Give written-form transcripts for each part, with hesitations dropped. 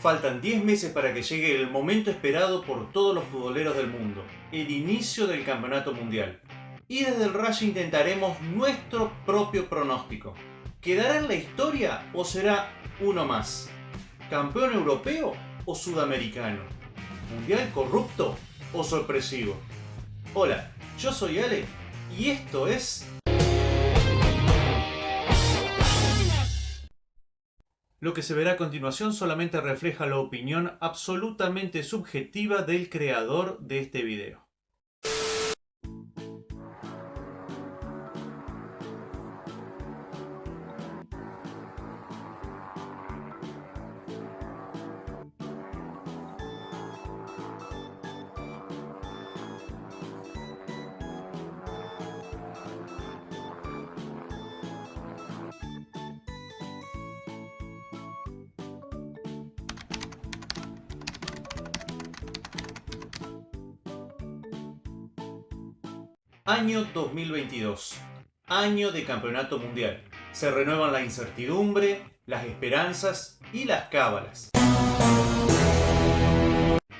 Faltan 10 meses para que llegue el momento esperado por todos los futboleros del mundo, el inicio del Campeonato Mundial. Y desde el Rayo intentaremos nuestro propio pronóstico. ¿Quedará en la historia o será uno más? ¿Campeón europeo o sudamericano? ¿Mundial corrupto o sorpresivo? Hola, yo soy Ale y esto es... Lo que se verá a continuación solamente refleja la opinión absolutamente subjetiva del creador de este video. Año 2022, año de campeonato mundial. Se renuevan la incertidumbre, las esperanzas y las cábalas.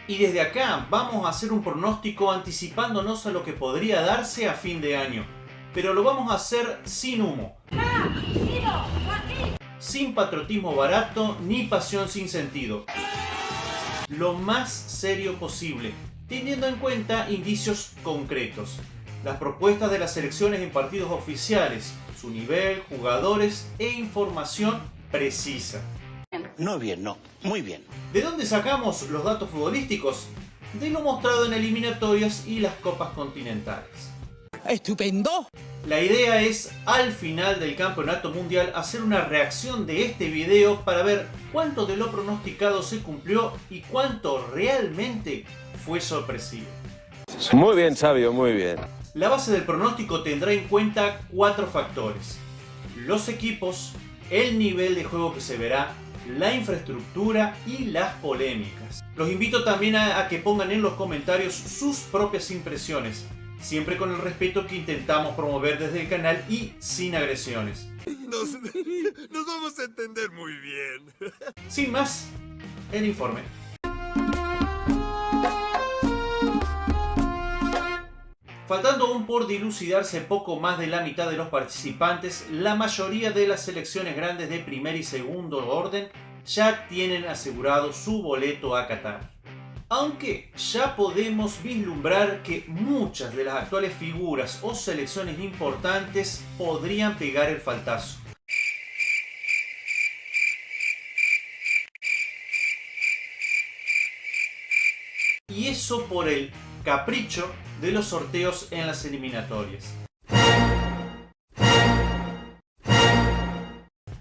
Y desde acá vamos a hacer un pronóstico anticipándonos a lo que podría darse a fin de año. Pero lo vamos a hacer sin humo, sin patriotismo barato ni pasión sin sentido. Lo más serio posible, teniendo en cuenta indicios concretos. Las propuestas de las selecciones en partidos oficiales, su nivel, jugadores e información precisa. No bien, no, muy bien. ¿De dónde sacamos los datos futbolísticos? De lo mostrado en eliminatorias y las copas continentales. ¡Estupendo! La idea es, al final del campeonato mundial, hacer una reacción de este video para ver cuánto de lo pronosticado se cumplió y cuánto realmente fue sorpresivo. Muy bien, Sabio, muy bien. La base del pronóstico tendrá en cuenta 4 factores: los equipos, el nivel de juego que se verá, la infraestructura y las polémicas. Los invito también a que pongan en los comentarios sus propias impresiones, siempre con el respeto que intentamos promover desde el canal y sin agresiones. Nos vamos a entender muy bien. Sin más, el informe. Faltando aún por dilucidarse poco más de la mitad de los participantes, la mayoría de las selecciones grandes de primer y segundo orden ya tienen asegurado su boleto a Qatar. Aunque ya podemos vislumbrar que muchas de las actuales figuras o selecciones importantes podrían pegar el faltazo. Y eso por el capricho de los sorteos en las eliminatorias.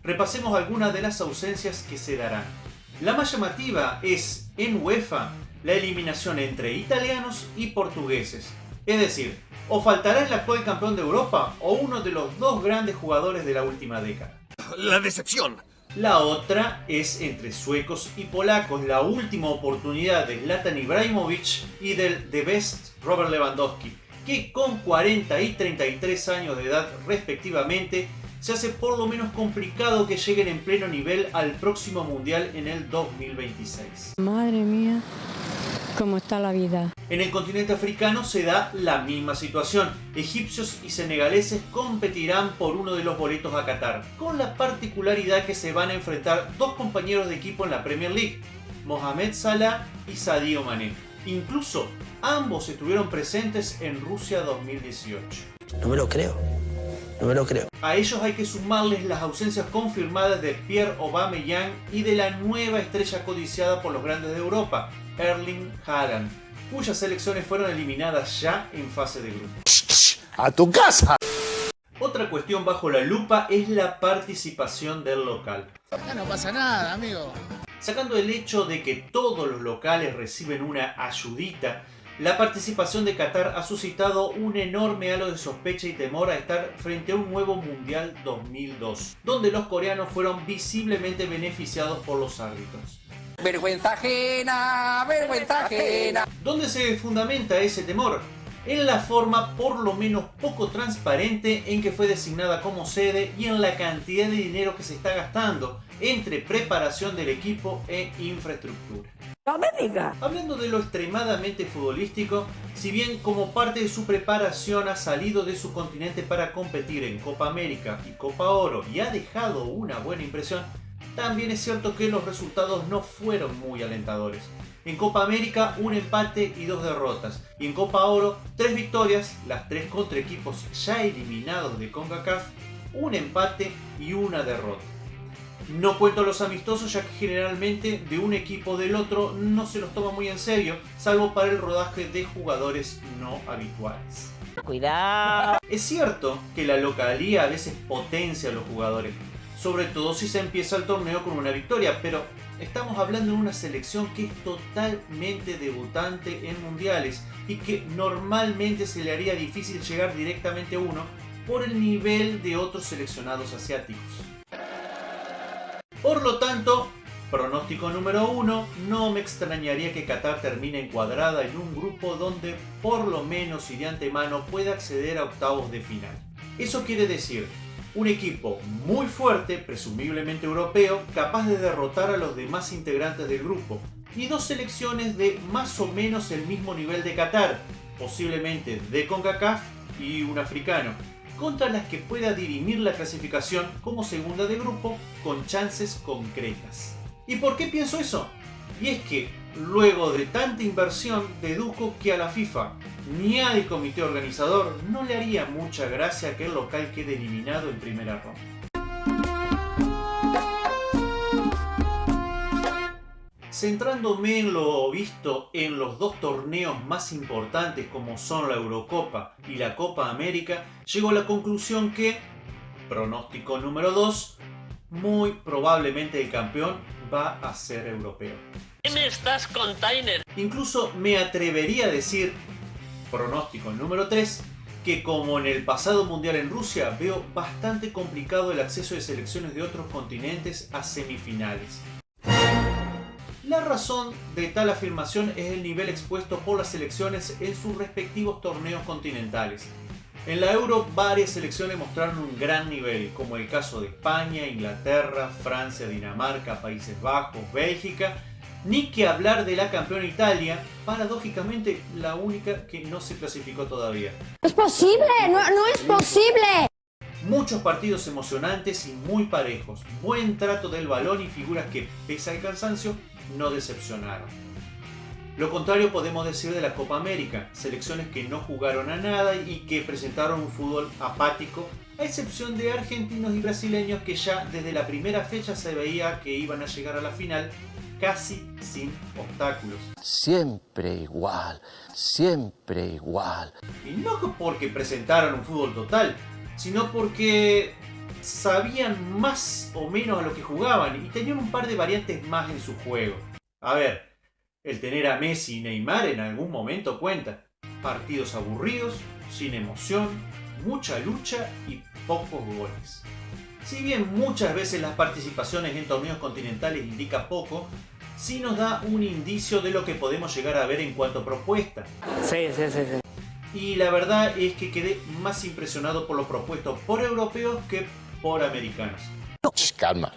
Repasemos algunas de las ausencias que se darán. La más llamativa es, en UEFA, la eliminación entre italianos y portugueses. Es decir, o faltará el actual campeón de Europa o uno de los dos grandes jugadores de la última década. La decepción. La otra es entre suecos y polacos, la última oportunidad de Zlatan Ibrahimovic y del The Best Robert Lewandowski, que con 40 y 33 años de edad respectivamente, se hace por lo menos complicado que lleguen en pleno nivel al próximo Mundial en el 2026. Madre mía, cómo está la vida. En el continente africano se da la misma situación. Egipcios y senegaleses competirán por uno de los boletos a Qatar, con la particularidad que se van a enfrentar dos compañeros de equipo en la Premier League, Mohamed Salah y Sadio Mané. Incluso ambos estuvieron presentes en Rusia 2018. No me lo creo. No me lo creo. A ellos hay que sumarles las ausencias confirmadas de Pierre Aubameyang y de la nueva estrella codiciada por los grandes de Europa, Erling Haaland, cuyas selecciones fueron eliminadas ya en fase de grupos. ¡A tu casa! Otra cuestión bajo la lupa es la participación del local. Ya no pasa nada, amigo. Sacando el hecho de que todos los locales reciben una ayudita, la participación de Qatar ha suscitado un enorme halo de sospecha y temor a estar frente a un nuevo Mundial 2002, donde los coreanos fueron visiblemente beneficiados por los árbitros. Vergüenza ajena, vergüenza ajena. ¿Dónde se fundamenta ese temor? En la forma por lo menos poco transparente en que fue designada como sede y en la cantidad de dinero que se está gastando, entre preparación del equipo e infraestructura. ¡No me diga! Hablando de lo extremadamente futbolístico, si bien como parte de su preparación ha salido de su continente para competir en Copa América y Copa Oro y ha dejado una buena impresión, también es cierto que los resultados no fueron muy alentadores. En Copa América, un empate y 2 derrotas. Y en Copa Oro, 3 victorias, las 3 contra equipos ya eliminados de CONCACAF, un empate y una derrota. No cuento los amistosos, ya que generalmente de un equipo o del otro no se los toma muy en serio, salvo para el rodaje de jugadores no habituales. ¡Cuidado! Es cierto que la localía a veces potencia a los jugadores, sobre todo si se empieza el torneo con una victoria, pero estamos hablando de una selección que es totalmente debutante en mundiales y que normalmente se le haría difícil llegar directamente a uno por el nivel de otros seleccionados asiáticos. Por lo tanto, pronóstico número 1, no me extrañaría que Qatar termine encuadrada en un grupo donde por lo menos y de antemano pueda acceder a octavos de final. Eso quiere decir un equipo muy fuerte, presumiblemente europeo, capaz de derrotar a los demás integrantes del grupo, y 2 selecciones de más o menos el mismo nivel de Qatar, posiblemente de CONCACAF y un africano, contra las que pueda dirimir la clasificación como segunda de grupo con chances concretas. ¿Y por qué pienso eso? Y es que, luego de tanta inversión, deduzco que a la FIFA ni al comité organizador no le haría mucha gracia que el local quede eliminado en primera ronda. Centrándome en lo visto en los 2 torneos más importantes como son la Eurocopa y la Copa América, llego a la conclusión que, pronóstico número 2, muy probablemente el campeón va a ser europeo. ¿Qué me estás container? Incluso me atrevería a decir, pronóstico número 3, que como en el pasado mundial en Rusia, veo bastante complicado el acceso de selecciones de otros continentes a semifinales. La razón de tal afirmación es el nivel expuesto por las selecciones en sus respectivos torneos continentales. En la Euro varias selecciones mostraron un gran nivel, como el caso de España, Inglaterra, Francia, Dinamarca, Países Bajos, Bélgica, ni que hablar de la campeona Italia, paradójicamente la única que no se clasificó todavía. ¡No es posible! ¡No es posible! Muchos partidos emocionantes y muy parejos, buen trato del balón y figuras que, pese al cansancio, no decepcionaron. Lo contrario podemos decir de la Copa América, selecciones que no jugaron a nada y que presentaron un fútbol apático, a excepción de argentinos y brasileños que ya desde la primera fecha se veía que iban a llegar a la final casi sin obstáculos. Siempre igual, siempre igual. Y no porque presentaron un fútbol total, sino porque sabían más o menos a lo que jugaban y tenían un par de variantes más en su juego. A ver, el tener a Messi y Neymar en algún momento cuenta. Partidos aburridos, sin emoción, mucha lucha y pocos goles. Si bien muchas veces las participaciones en torneos continentales indica poco, sí nos da un indicio de lo que podemos llegar a ver en cuanto a propuesta. Sí. Y la verdad es que quedé más impresionado por lo propuesto por europeos que por americanos. Calma.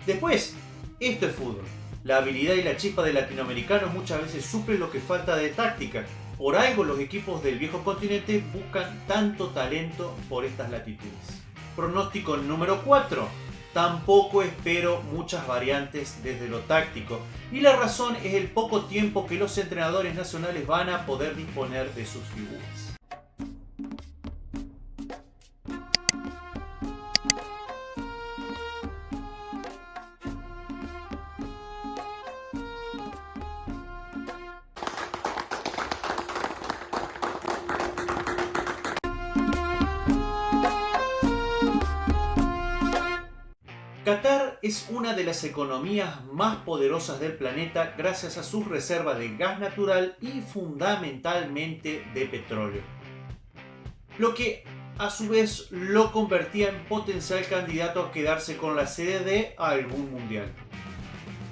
Después, esto es fútbol. La habilidad y la chispa de latinoamericanos muchas veces suplen lo que falta de táctica. Por algo los equipos del viejo continente buscan tanto talento por estas latitudes. Pronóstico número 4. Tampoco espero muchas variantes desde lo táctico. Y la razón es el poco tiempo que los entrenadores nacionales van a poder disponer de sus figuras. Qatar es una de las economías más poderosas del planeta gracias a sus reservas de gas natural y fundamentalmente de petróleo. Lo que a su vez lo convertía en potencial candidato a quedarse con la sede de algún mundial.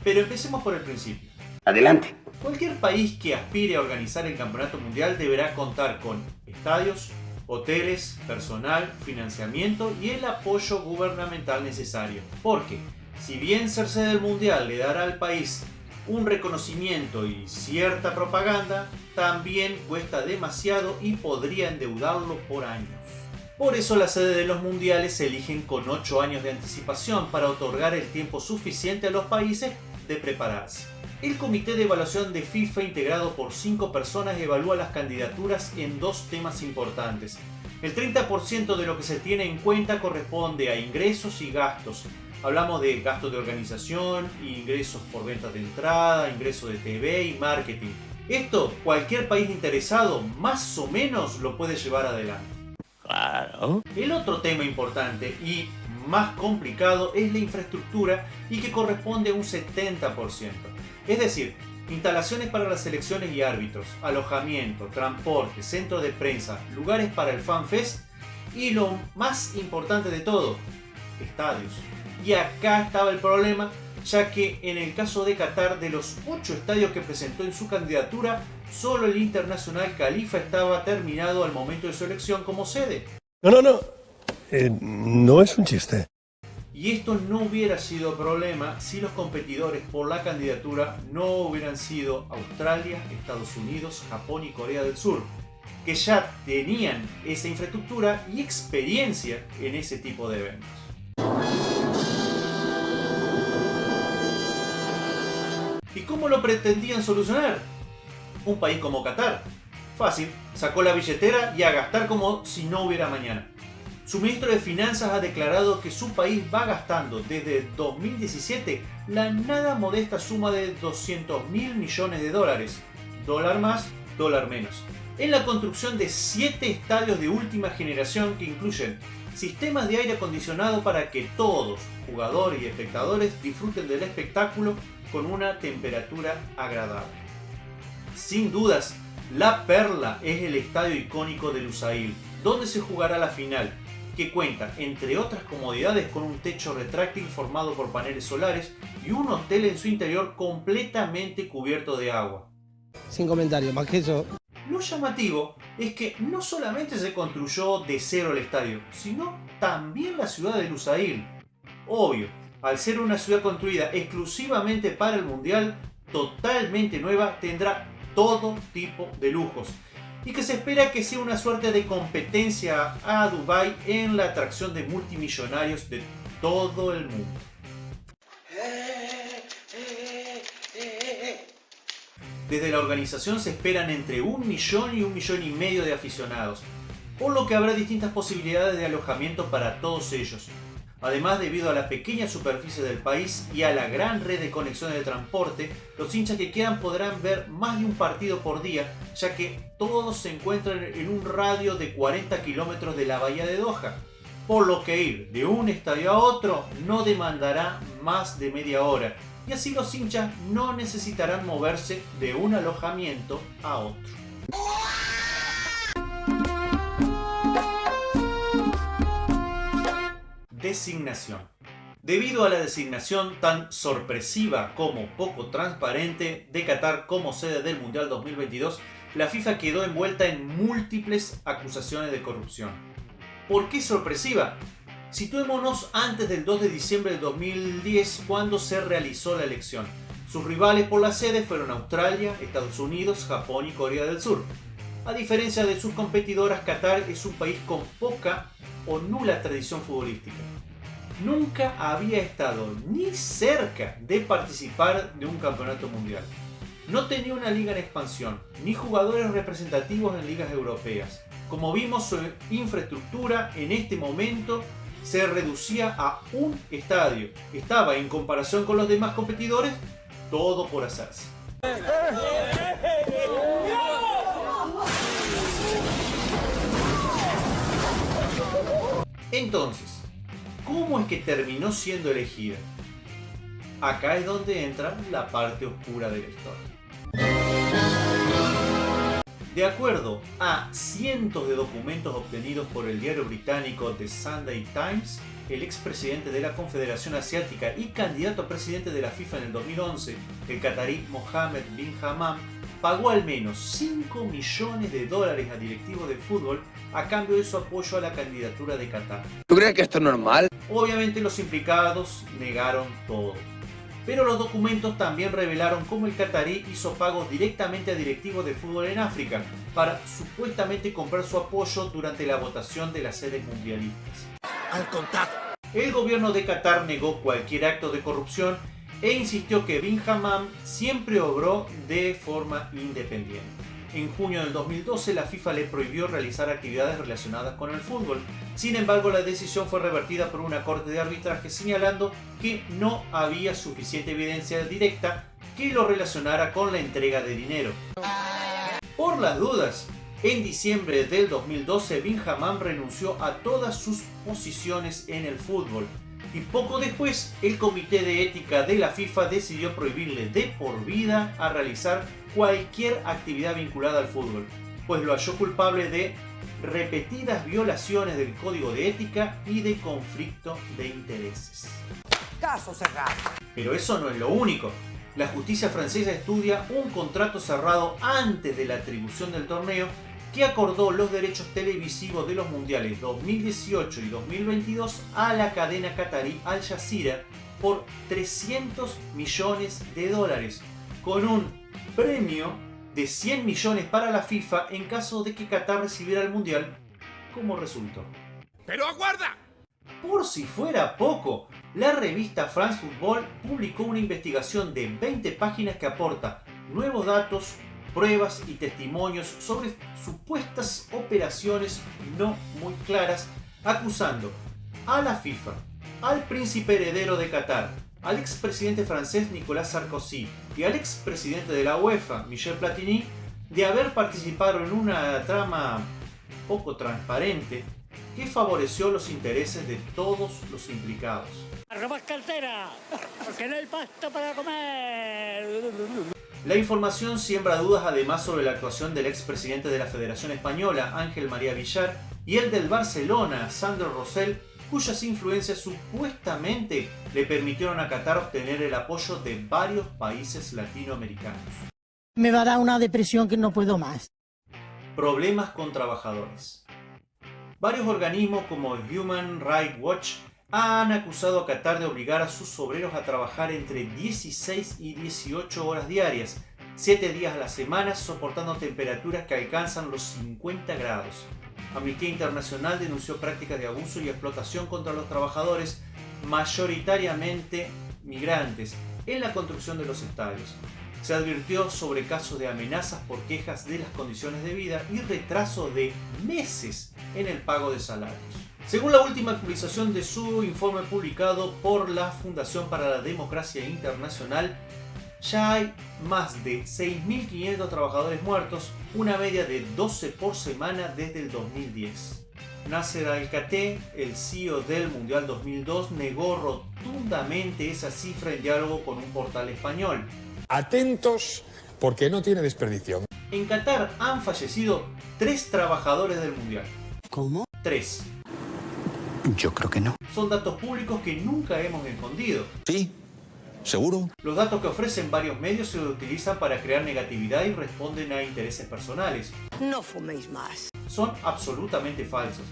Pero empecemos por el principio. Adelante. Cualquier país que aspire a organizar el campeonato mundial deberá contar con estadios, hoteles, personal, financiamiento y el apoyo gubernamental necesario. Porque Si bien ser sede del Mundial le dará al país un reconocimiento y cierta propaganda, también cuesta demasiado y podría endeudarlo por años. Por eso la sede de los mundiales se eligen con 8 años de anticipación para otorgar el tiempo suficiente a los países de prepararse. El comité de evaluación de FIFA, integrado por 5 personas, evalúa las candidaturas en 2 temas importantes. El 30% de lo que se tiene en cuenta corresponde a ingresos y gastos. Hablamos de gastos de organización, ingresos por ventas de entrada, ingresos de TV y marketing. Esto, cualquier país interesado más o menos lo puede llevar adelante. Claro. El otro tema importante y más complicado es la infraestructura, y que corresponde a un 70%. Es decir, instalaciones para las selecciones y árbitros, alojamiento, transporte, centro de prensa, lugares para el FanFest y lo más importante de todo, estadios. Y acá estaba el problema, ya que en el caso de Qatar, de los 8 estadios que presentó en su candidatura, solo el Internacional Khalifa estaba terminado al momento de su elección como sede. No. No es un chiste. Y esto no hubiera sido problema si los competidores por la candidatura no hubieran sido Australia, Estados Unidos, Japón y Corea del Sur, que ya tenían esa infraestructura y experiencia en ese tipo de eventos. ¿Y cómo lo pretendían solucionar? Un país como Qatar. Fácil, sacó la billetera y a gastar como si no hubiera mañana. Su ministro de Finanzas ha declarado que su país va gastando desde 2017 la nada modesta suma de 200.000 millones de dólares, dólar más, dólar menos, en la construcción de 7 estadios de última generación que incluyen sistemas de aire acondicionado para que todos, jugadores y espectadores, disfruten del espectáculo con una temperatura agradable. Sin dudas, la perla es el estadio icónico de Lusail, donde se jugará la final, que cuenta, entre otras comodidades, con un techo retráctil formado por paneles solares y un hotel en su interior completamente cubierto de agua. Sin comentarios, más que eso. Lo llamativo es que no solamente se construyó de cero el estadio, sino también la ciudad de Lusail. Obvio, al ser una ciudad construida exclusivamente para el Mundial, totalmente nueva, tendrá todo tipo de lujos, y que se espera que sea una suerte de competencia a Dubái en la atracción de multimillonarios de todo el mundo. Desde la organización se esperan entre 1 millón y 1,5 millones de aficionados, por lo que habrá distintas posibilidades de alojamiento para todos ellos. Además, debido a la pequeña superficie del país y a la gran red de conexiones de transporte, los hinchas que quieran podrán ver más de un partido por día, ya que todos se encuentran en un radio de 40 kilómetros de la bahía de Doha, por lo que ir de un estadio a otro no demandará más de media hora, y así los hinchas no necesitarán moverse de un alojamiento a otro. Designación. Debido a la designación tan sorpresiva como poco transparente de Qatar como sede del Mundial 2022, la FIFA quedó envuelta en múltiples acusaciones de corrupción. ¿Por qué sorpresiva? Situémonos antes del 2 de diciembre de 2010, cuando se realizó la elección. Sus rivales por la sede fueron Australia, Estados Unidos, Japón y Corea del Sur. A diferencia de sus competidoras, Qatar es un país con poca o nula tradición futbolística. Nunca había estado ni cerca de participar de un campeonato mundial. No tenía una liga en expansión, ni jugadores representativos en ligas europeas. Como vimos, su infraestructura en este momento se reducía a un estadio. Estaba, en comparación con los demás competidores, todo por hacerse. Entonces, ¿cómo es que terminó siendo elegida? Acá es donde entra la parte oscura de la historia. De acuerdo a cientos de documentos obtenidos por el diario británico The Sunday Times, el expresidente de la Confederación Asiática y candidato a presidente de la FIFA en el 2011, el catarí Mohammed bin Hammam, pagó al menos 5 millones de dólares a directivos de fútbol a cambio de su apoyo a la candidatura de Qatar. ¿Tú crees que esto es normal? Obviamente los implicados negaron todo. Pero los documentos también revelaron cómo el catarí hizo pagos directamente a directivos de fútbol en África para supuestamente comprar su apoyo durante la votación de las sedes mundialistas. Al contado. El gobierno de Qatar negó cualquier acto de corrupción e insistió que Bin Hammam siempre obró de forma independiente. En junio del 2012 la FIFA le prohibió realizar actividades relacionadas con el fútbol. Sin embargo, la decisión fue revertida por una corte de arbitraje señalando que no había suficiente evidencia directa que lo relacionara con la entrega de dinero. Por las dudas, en diciembre del 2012 Bin Hammam renunció a todas sus posiciones en el fútbol. Y poco después, el Comité de Ética de la FIFA decidió prohibirle de por vida a realizar cualquier actividad vinculada al fútbol, pues lo halló culpable de repetidas violaciones del Código de Ética y de conflicto de intereses. Caso cerrado. Pero eso no es lo único. La justicia francesa estudia un contrato cerrado antes de la atribución del torneo que acordó los derechos televisivos de los mundiales 2018 y 2022 a la cadena catarí Al Jazeera por 300 millones de dólares, con un premio de 100 millones para la FIFA en caso de que Qatar recibiera el mundial, como resultó. ¡Pero aguarda! Por si fuera poco, la revista France Football publicó una investigación de 20 páginas que aporta nuevos datos, pruebas y testimonios sobre supuestas operaciones no muy claras, acusando a la FIFA, al príncipe heredero de Qatar, al expresidente francés Nicolas Sarkozy y al expresidente de la UEFA, Michel Platini, de haber participado en una trama poco transparente que favoreció los intereses de todos los implicados. ¡Robar cartera! ¡Porque no hay pasta para comer! La información siembra dudas además sobre la actuación del expresidente de la Federación Española, Ángel María Villar, y el del Barcelona, Sandro Rosell, cuyas influencias supuestamente le permitieron a Qatar obtener el apoyo de varios países latinoamericanos. Me va a dar una depresión que no puedo más. Problemas con trabajadores. Varios organismos como Human Rights Watch han acusado a Qatar de obligar a sus obreros a trabajar entre 16 y 18 horas diarias, 7 días a la semana, soportando temperaturas que alcanzan los 50 grados. Amnistía Internacional denunció prácticas de abuso y explotación contra los trabajadores, mayoritariamente migrantes, en la construcción de los estadios. Se advirtió sobre casos de amenazas por quejas de las condiciones de vida y retraso de meses en el pago de salarios. Según la última actualización de su informe publicado por la Fundación para la Democracia Internacional, ya hay más de 6.500 trabajadores muertos, una media de 12 por semana desde el 2010. Nasser Al-Khatteh, el CEO del Mundial 2002, negó rotundamente esa cifra en diálogo con un portal español. Atentos, porque no tiene desperdicio. En Qatar han fallecido 3 trabajadores del Mundial. ¿Cómo? 3. Yo creo que no. Son datos públicos que nunca hemos escondido. ¿Sí? ¿Seguro? Los datos que ofrecen varios medios se utilizan para crear negatividad y responden a intereses personales. No fuméis más. Son absolutamente falsos.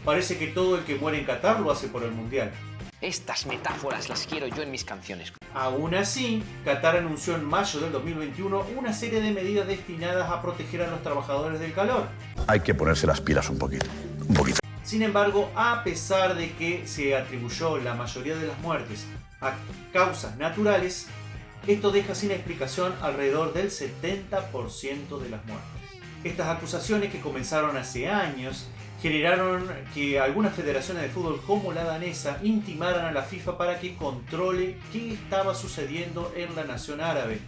Parece que todo el que muere en Qatar lo hace por el Mundial. Estas metáforas las quiero yo en mis canciones. Aún así, Qatar anunció en mayo del 2021 una serie de medidas destinadas a proteger a los trabajadores del calor. Hay que ponerse las pilas un poquito. Sin embargo, a pesar de que se atribuyó la mayoría de las muertes a causas naturales, esto deja sin explicación alrededor del 70% de las muertes. Estas acusaciones, que comenzaron hace años, generaron que algunas federaciones de fútbol como la danesa intimaran a la FIFA para que controle qué estaba sucediendo en la nación árabe.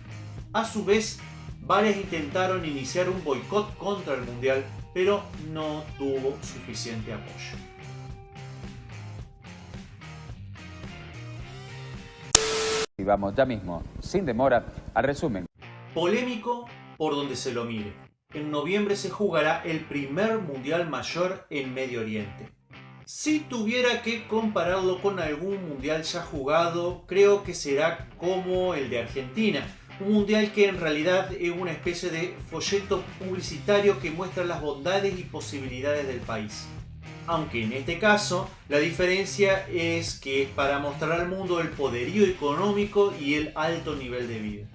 A su vez, varias intentaron iniciar un boicot contra el Mundial, pero no tuvo suficiente apoyo. Y vamos ya mismo, sin demora, al resumen. Polémico por donde se lo mire. En noviembre se jugará el primer mundial mayor en Medio Oriente. Si tuviera que compararlo con algún mundial ya jugado, creo que será como el de Argentina, Un mundial que en realidad es una especie de folleto publicitario que muestra las bondades y posibilidades del país. Aunque en este caso la diferencia es que es para mostrar al mundo el poderío económico y el alto nivel de vida.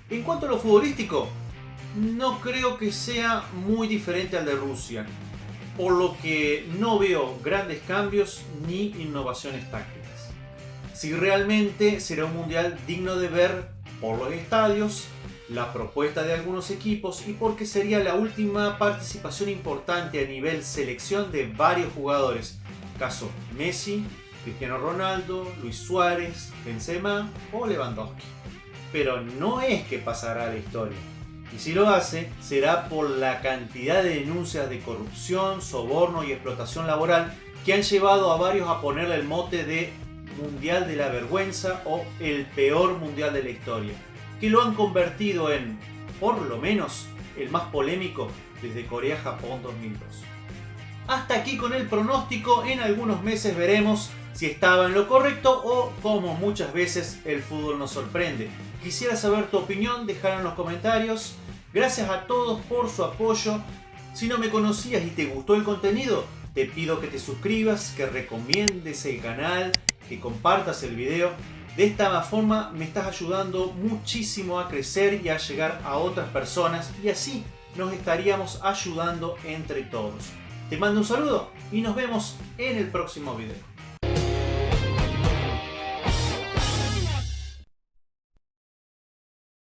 En cuanto a lo futbolístico, no creo que sea muy diferente al de Rusia, por lo que no veo grandes cambios ni innovaciones tácticas. Si realmente será un mundial digno de ver por los estadios, la propuesta de algunos equipos y porque sería la última participación importante a nivel selección de varios jugadores, caso Messi, Cristiano Ronaldo, Luis Suárez, Benzema o Lewandowski. Pero no es que pasará a la historia, y si lo hace será por la cantidad de denuncias de corrupción, soborno y explotación laboral que han llevado a varios a ponerle el mote de Mundial de la Vergüenza o el peor mundial de la historia, que lo han convertido en, por lo menos, el más polémico desde Corea-Japón 2002. Hasta aquí con el pronóstico, en algunos meses veremos si estaba en lo correcto o, como muchas veces, el fútbol nos sorprende. Quisiera saber tu opinión, déjala en los comentarios. Gracias a todos por su apoyo. Si no me conocías y te gustó el contenido, te pido que te suscribas, que recomiendes el canal, que compartas el video. De esta forma me estás ayudando muchísimo a crecer y a llegar a otras personas, y así nos estaríamos ayudando entre todos. Te mando un saludo y nos vemos en el próximo video.